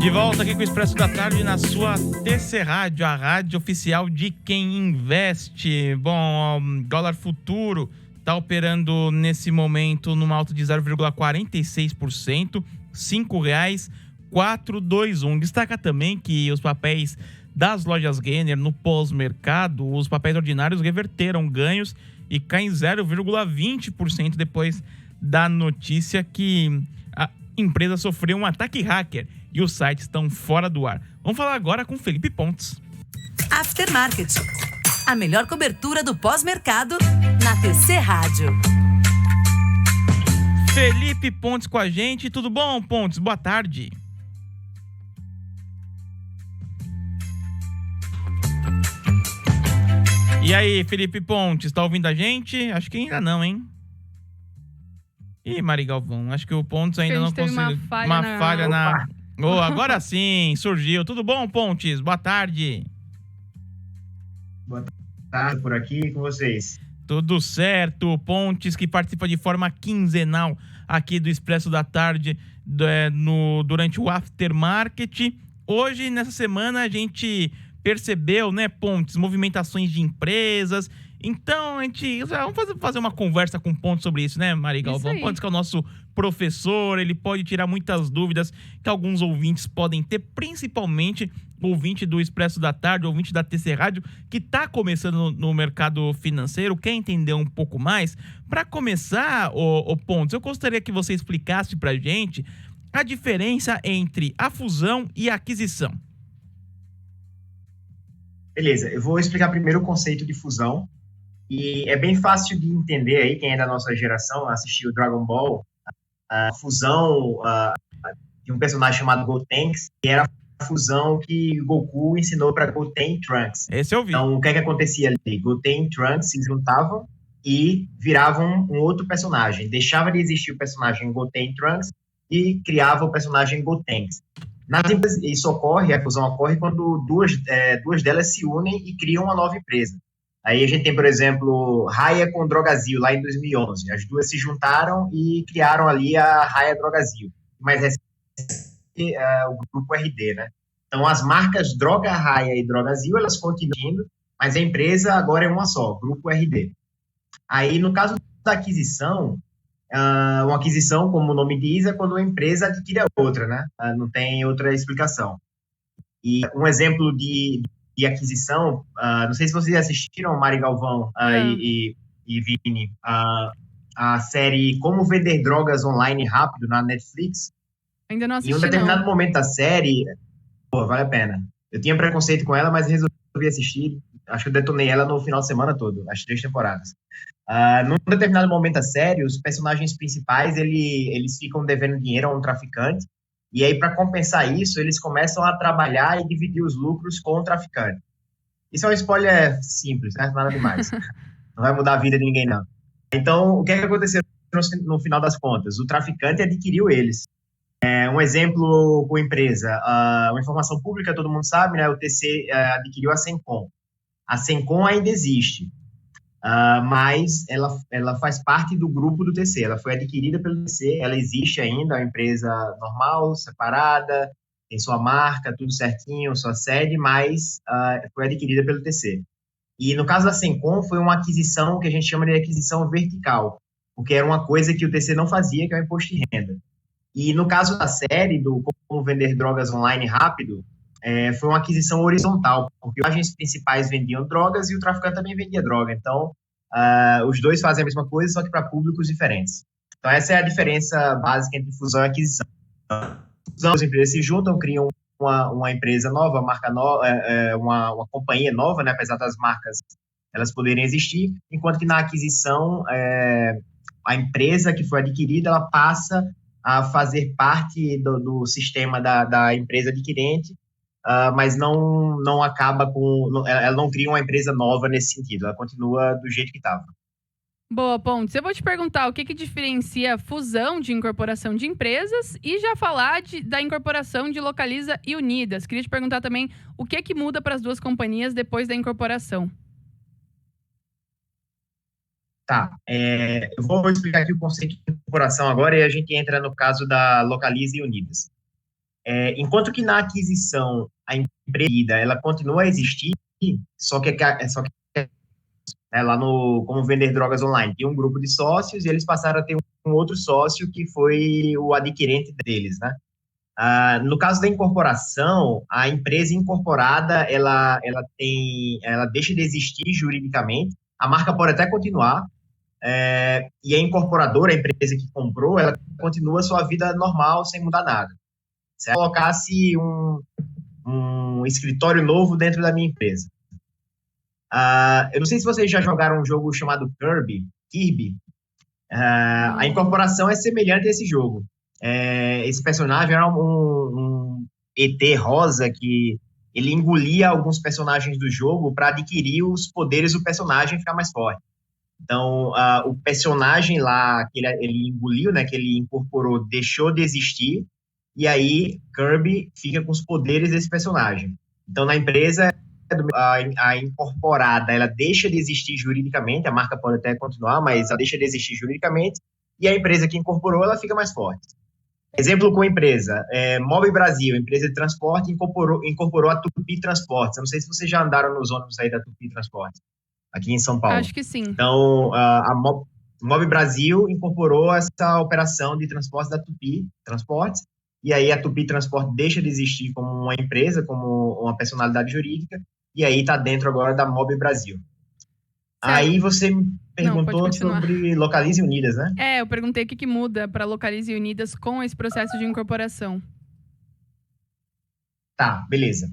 De volta aqui com o Expresso da Tarde na sua TC Rádio, a rádio oficial de quem investe. Bom, o dólar futuro está operando nesse momento numa alta de 0,46%, R$ 5,421. Destaca também que os papéis das lojas Renner no pós-mercado, os papéis ordinários reverteram ganhos e caem 0,20% depois da notícia que a empresa sofreu um ataque hacker e os sites estão fora do ar. Vamos falar agora com Felipe Pontes. Aftermarket, a melhor cobertura do pós-mercado na TC Rádio. Felipe Pontes com a gente. Tudo bom, Pontes? Boa tarde. E aí, Felipe Pontes, tá ouvindo a gente? Acho que ainda não, hein? Ih, Mari Galvão, acho que o Pontes ainda não conseguiu. Uma falha na... Oh, agora sim, surgiu. Tudo bom, Pontes? Boa tarde. Boa tarde por aqui com vocês. Tudo certo, Pontes, que participa de forma quinzenal aqui do Expresso da Tarde durante o Aftermarket. Hoje, nessa semana, a gente percebeu, né, Pontes, movimentações de empresas. Então, vamos fazer uma conversa com o Pontes sobre isso, né, Mari Galvão? Pontes, que é o nosso professor, ele pode tirar muitas dúvidas que alguns ouvintes podem ter, principalmente ouvinte do Expresso da Tarde, ouvinte da TC Rádio, que está começando no mercado financeiro, quer entender um pouco mais. Para começar, o Pontes, eu gostaria que você explicasse para a gente a diferença entre a fusão e a aquisição. Beleza, eu vou explicar primeiro o conceito de fusão. E é bem fácil de entender aí, quem é da nossa geração, assistiu Dragon Ball, a fusão de um personagem chamado Gotenks, que era a fusão que Goku ensinou para Goten e Trunks. Esse eu vi. Então, o que acontecia ali? Goten e Trunks se juntavam e viravam um outro personagem. Deixava de existir o personagem Goten e Trunks e criava o personagem Gotenks. Nas empresas, a fusão ocorre quando duas delas se unem e criam uma nova empresa. Aí a gente tem, por exemplo, Raia com Drogasil, lá em 2011. As duas se juntaram e criaram ali a Raia Drogasil. Mais recente, o Grupo RD, né? Então, as marcas Droga Raia e Drogasil, elas continuam, mas a empresa agora é uma só, Grupo RD. Aí, no caso da aquisição, uma aquisição, como o nome diz, é quando uma empresa adquire a outra, né? Não tem outra explicação. E um exemplo de aquisição, não sei se vocês assistiram, Mari Galvão e Vini, a série Como Vender Drogas Online Rápido na Netflix. Ainda não assisti, em um determinado momento da série, vale a pena. Eu tinha preconceito com ela, mas resolvi assistir. Acho que eu detonei ela no final de semana todo, as 3 temporadas. Num determinado momento da série, os personagens principais, eles ficam devendo dinheiro a um traficante. E aí, para compensar isso, eles começam a trabalhar e dividir os lucros com o traficante. Isso é um spoiler simples, né? Nada demais. Não vai mudar a vida de ninguém, não. Então, o que aconteceu no final das contas? O traficante adquiriu eles. Um exemplo com empresa. Uma informação pública, todo mundo sabe, né? O TC adquiriu a Sencom. A Sencom ainda existe. Mas ela faz parte do grupo do TC, ela foi adquirida pelo TC, ela existe ainda, é uma empresa normal, separada, tem sua marca, tudo certinho, sua sede, mas foi adquirida pelo TC. E no caso da Sencom, foi uma aquisição que a gente chama de aquisição vertical, porque era uma coisa que o TC não fazia, que é o imposto de renda. E no caso da série, do Como Vender Drogas Online Rápido, foi uma aquisição horizontal, porque os agentes principais vendiam drogas e o traficante também vendia droga. Então, os dois fazem a mesma coisa, só que para públicos diferentes. Então, essa é a diferença básica entre fusão e aquisição. As empresas se juntam, criam uma empresa nova, marca nova, uma companhia nova, né, apesar das marcas elas poderem existir, enquanto que na aquisição, a empresa que foi adquirida, ela passa a fazer parte do sistema da empresa adquirente, mas não acaba ela não cria uma empresa nova nesse sentido, ela continua do jeito que estava. Boa, Pontes. Eu vou te perguntar o que diferencia a fusão de incorporação de empresas e já falar da incorporação de Localiza e Unidas. Queria te perguntar também o que muda para as duas companhias depois da incorporação. Tá, eu vou explicar aqui o conceito de incorporação agora e a gente entra no caso da Localiza e Unidas. Enquanto que na aquisição, a empresa ela continua a existir, só que lá como vender drogas online, tinha um grupo de sócios e eles passaram a ter um outro sócio que foi o adquirente deles, né? No caso da incorporação, a empresa incorporada, ela deixa de existir juridicamente, a marca pode até continuar, e a incorporadora, a empresa que comprou, ela continua a sua vida normal, sem mudar nada. Se ela colocasse um escritório novo dentro da minha empresa. Eu não sei se vocês já jogaram um jogo chamado Kirby. A incorporação é semelhante a esse jogo. Esse personagem era um ET rosa que ele engolia alguns personagens do jogo para adquirir os poderes do personagem e ficar mais forte. Então, o personagem lá que ele engoliu, né, que ele incorporou, deixou de existir, e aí Kirby fica com os poderes desse personagem. Então, na empresa, a incorporada, ela deixa de existir juridicamente, a marca pode até continuar, mas ela deixa de existir juridicamente, e a empresa que incorporou, ela fica mais forte. Exemplo com a empresa, Mob Brasil, empresa de transporte, incorporou a Tupi Transportes. Eu não sei se vocês já andaram nos ônibus aí da Tupi Transportes, aqui em São Paulo. Acho que sim. Então, a Mob Brasil incorporou essa operação de transporte da Tupi Transportes, e aí a Tupi Transporte deixa de existir como uma empresa, como uma personalidade jurídica, e aí está dentro agora da Mob Brasil. Certo. Aí você me perguntou sobre Localize Unidas, né? Eu perguntei o que muda para Localize Unidas com esse processo de incorporação. Tá, beleza.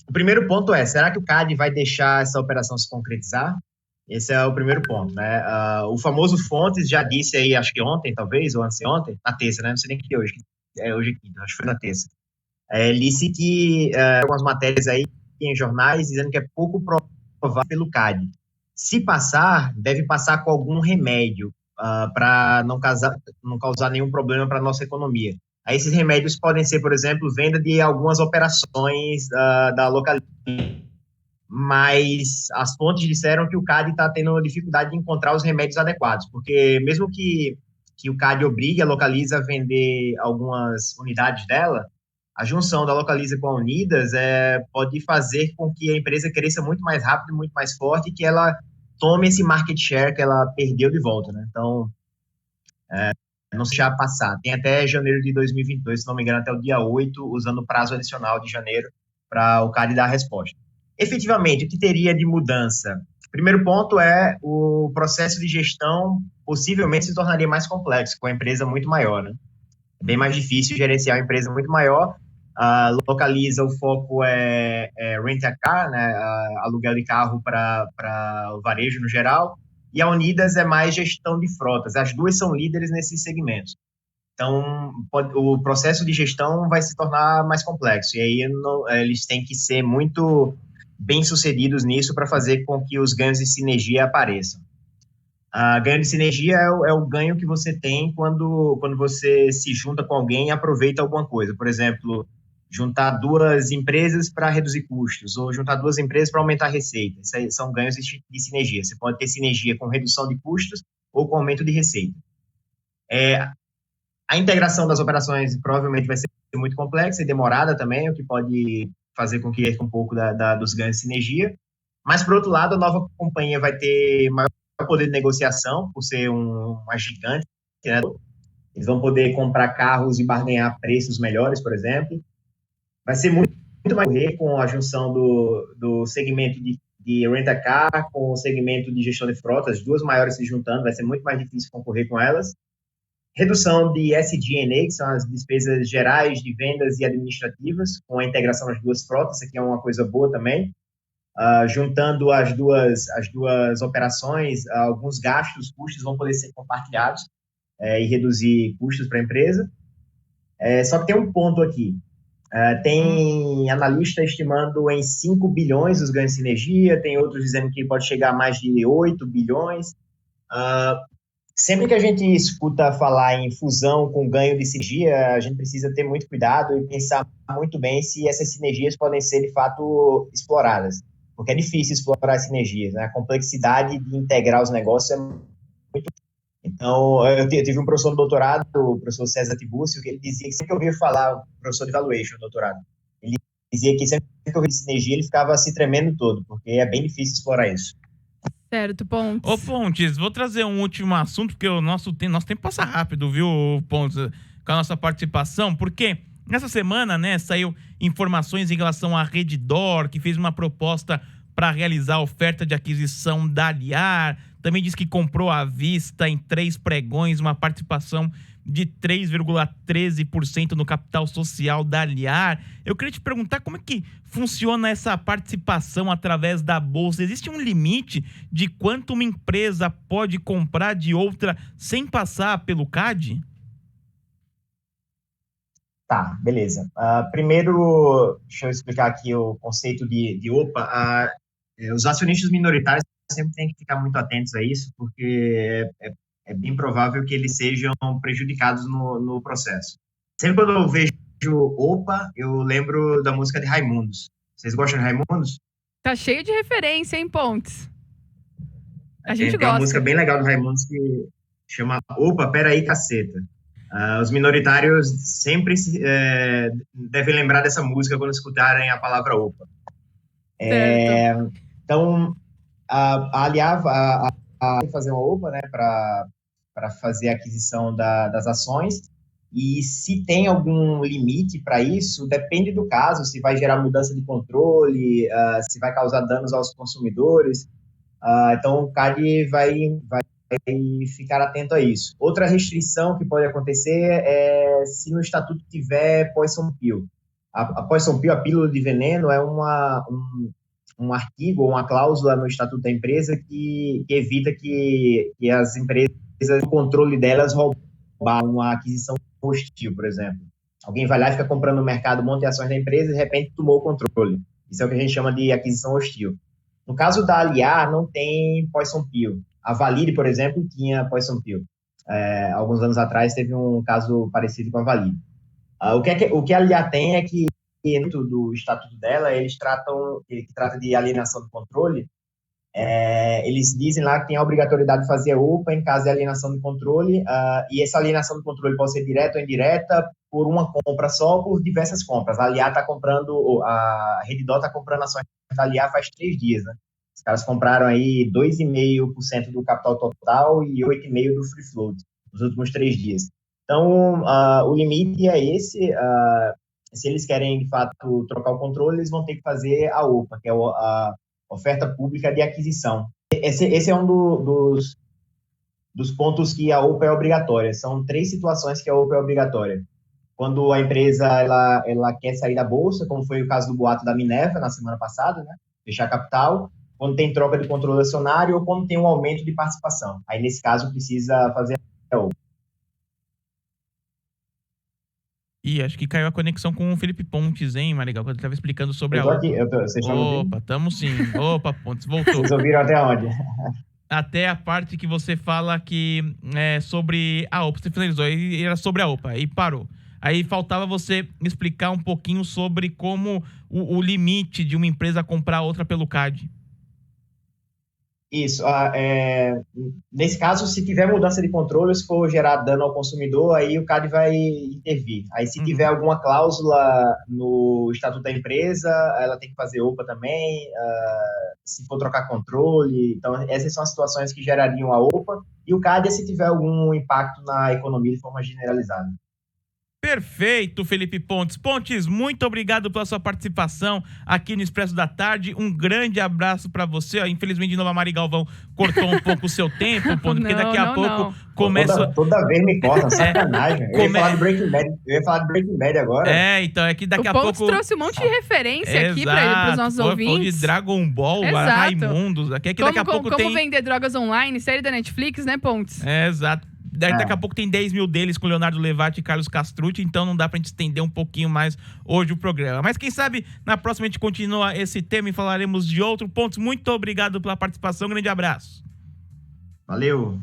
O primeiro ponto será que o CAD vai deixar essa operação se concretizar? Esse é o primeiro ponto, né? O famoso Fontes já disse aí, acho que ontem, talvez, ou anteontem, na terça, né? Não sei nem que é hoje. Hoje é quinta, acho que foi na terça. Ele disse que algumas matérias aí em jornais dizendo que é pouco provável pelo CAD. Se passar, deve passar com algum remédio para não causar nenhum problema para a nossa economia. Aí esses remédios podem ser, por exemplo, venda de algumas operações da localidade. Mas as fontes disseram que o CAD está tendo dificuldade de encontrar os remédios adequados, porque mesmo que o CAD obrigue a Localiza a vender algumas unidades dela, a junção da Localiza com a Unidas pode fazer com que a empresa cresça muito mais rápido, muito mais forte, e que ela tome esse market share que ela perdeu de volta, né? Então, não se deixar passar. Tem até janeiro de 2022, se não me engano, até o dia 8, usando o prazo adicional de janeiro para o CAD dar a resposta. Efetivamente, o que teria de mudança? Primeiro ponto o processo de gestão possivelmente se tornaria mais complexo, com a empresa muito maior, né? É bem mais difícil gerenciar uma empresa muito maior. Localiza, o foco é rent-a-car, né? Aluguel de carro para o varejo no geral, e a Unidas é mais gestão de frotas. As duas são líderes nesses segmentos. Então, o processo de gestão vai se tornar mais complexo, e aí eles têm que ser muito bem-sucedidos nisso para fazer com que os ganhos de sinergia apareçam. Ganho de sinergia é o ganho que você tem quando você se junta com alguém e aproveita alguma coisa. Por exemplo, juntar duas empresas para reduzir custos, ou juntar duas empresas para aumentar a receita. Isso aí são ganhos de sinergia. Você pode ter sinergia com redução de custos ou com aumento de receita. A integração das operações provavelmente vai ser muito complexa e demorada também, o que pode fazer com que perca um pouco dos ganhos de sinergia. Mas, por outro lado, a nova companhia vai ter maior poder de negociação, por ser uma gigante, né? Eles vão poder comprar carros e barganhar preços melhores, por exemplo. Vai ser muito mais correr com a junção do segmento de rent-a-car com o segmento de gestão de frotas, as duas maiores se juntando, vai ser muito mais difícil concorrer com elas. Redução de SG&A, que são as despesas gerais de vendas e administrativas, com a integração das duas frotas, isso aqui é uma coisa boa também. Juntando as duas operações, alguns custos vão poder ser compartilhados e reduzir custos para a empresa. Só que tem um ponto aqui. Tem analista estimando em 5 bilhões os ganhos de sinergia, tem outros dizendo que pode chegar a mais de 8 bilhões. Sempre que a gente escuta falar em fusão com ganho de sinergia, a gente precisa ter muito cuidado e pensar muito bem se essas sinergias podem ser, de fato, exploradas. Porque é difícil explorar as sinergias, né? A complexidade de integrar os negócios é muito... Então, eu tive um professor no doutorado, o professor César Tibúrcio, que ele dizia que sempre que eu ouvia falar, professor de valuation no doutorado, ele dizia que sempre que eu ouvia sinergia, ele ficava se tremendo todo, porque é bem difícil explorar isso. Certo, Pontes. Ô, Pontes, vou trazer um último assunto, porque o nosso tempo passa rápido, viu, Pontes, com a nossa participação, porque nessa semana, né, saiu informações em relação à Redditor, que fez uma proposta para realizar a oferta de aquisição da Aliar, também diz que comprou à vista em 3 pregões uma participação de 3,13% no capital social da Aliar. Eu queria te perguntar como é que funciona essa participação através da Bolsa. Existe um limite de quanto uma empresa pode comprar de outra sem passar pelo CAD? Tá, beleza. Primeiro, deixa eu explicar aqui o conceito de OPA. Os acionistas minoritários sempre têm que ficar muito atentos a isso, porque é bem provável que eles sejam prejudicados no processo. Sempre quando eu vejo OPA, eu lembro da música de Raimundos. Vocês gostam de Raimundos? Tá cheio de referência, hein, Pontes? A gente Tem gosta. uma música bem legal do Raimundos que chama Opa, Peraí, Caceta. Os minoritários sempre devem lembrar dessa música quando escutarem a palavra OPA. Então, a Aliar vai fazer uma OPA, né, para fazer a aquisição das ações, e se tem algum limite para isso, depende do caso, se vai gerar mudança de controle, se vai causar danos aos consumidores. Então, o CAD vai ficar atento a isso. Outra restrição que pode acontecer é se no estatuto tiver poison pill. A poison pill, a pílula de veneno, é um artigo ou uma cláusula no estatuto da empresa que evita que as empresas, o controle delas, roubar uma aquisição hostil, por exemplo. Alguém vai lá e fica comprando no mercado um monte de ações da empresa e de repente tomou o controle. Isso é o que a gente chama de aquisição hostil. No caso da Aliar, não tem poison pill. A Valide, por exemplo, tinha poison pill. Alguns anos atrás teve um caso parecido com a Valide. O que a Aliar tem é que dentro do estatuto dela, eles trata de alienação do controle, eles dizem lá que tem a obrigatoriedade de fazer a OPA em caso de alienação do controle, e essa alienação do controle pode ser direta ou indireta por uma compra só ou por diversas compras. A Aliar a Redditor está comprando ações da Aliar faz 3 dias, né? Os caras compraram aí 2,5% do capital total e 8,5% do free float nos últimos 3 dias. Então, o limite é esse. Se eles querem, de fato, trocar o controle, eles vão ter que fazer a OPA, que é a oferta pública de aquisição. Esse é um dos pontos que a OPA é obrigatória. São 3 situações que a OPA é obrigatória. Quando a empresa ela quer sair da bolsa, como foi o caso do boato da Minerva na semana passada, né? Fechar capital, quando tem troca de controle acionário ou quando tem um aumento de participação. Aí, nesse caso, precisa fazer a OPA. Ih, acho que caiu a conexão com o Felipe Pontes, hein, Marigal? Quando ele estava explicando sobre a OPA. Vocês estão ouvindo? Opa, tamo sim. Opa, Pontes, voltou. Vocês ouviram até onde? Até a parte que você fala que é sobre a OPA. Você finalizou, e era sobre a OPA, e parou. Aí faltava você explicar um pouquinho sobre como o limite de uma empresa comprar outra pelo CAD. Isso. Nesse caso, se tiver mudança de controle, se for gerar dano ao consumidor, aí o CAD vai intervir. Aí, se tiver alguma cláusula no estatuto da empresa, ela tem que fazer OPA também. Se for trocar controle. Então, essas são as situações que gerariam a OPA. E o CAD é se tiver algum impacto na economia de forma generalizada. Perfeito, Felipe Pontes. Pontes, muito obrigado pela sua participação aqui no Expresso da Tarde. Um grande abraço para você. Infelizmente, de novo, a Mari Galvão cortou um pouco o seu tempo, Pontes, porque daqui a pouco começa... Toda vez me corta, sacanagem. Eu ia falar de Breaking Bad agora. Então, é que daqui a pouco... O Pontes trouxe um monte de referência aqui para os nossos ouvintes. Falou de Dragon Ball, Raimundos. Daqui a pouco como vender drogas online, série da Netflix, né, Pontes? Exato. Daqui a pouco tem 10 mil deles com Leonardo Levati e Carlos Castrucci, então não dá pra gente estender um pouquinho mais hoje o programa. Mas quem sabe na próxima a gente continua esse tema e falaremos de outro. Pontos, muito obrigado pela participação, grande abraço. Valeu.